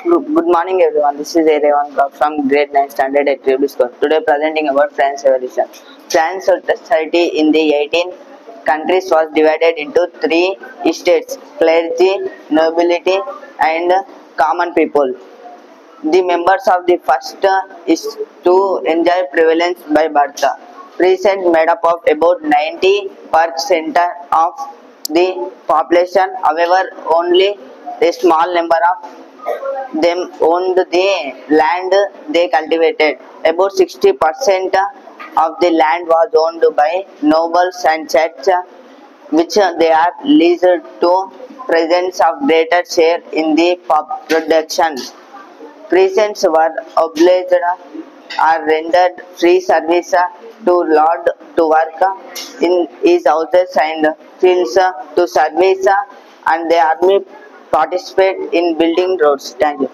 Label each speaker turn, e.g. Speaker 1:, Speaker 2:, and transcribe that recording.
Speaker 1: Good morning everyone, this is Revan from grade 9 standard at Tribal School. Today presenting about France evolution. France society in the 18 countries was divided into 3 estates: clergy, nobility and common people. The members of the first is to enjoy privilege by birth. Peasants made up of about 90% of the population. However, only a small number of them owned the land they cultivated. About 60% of the land was owned by nobles and church, which they are leased to presents of greater share in the production. Peasants were obliged or rendered free service to lord to work in his houses and fields to service, and the army participate in building roads. Thank you.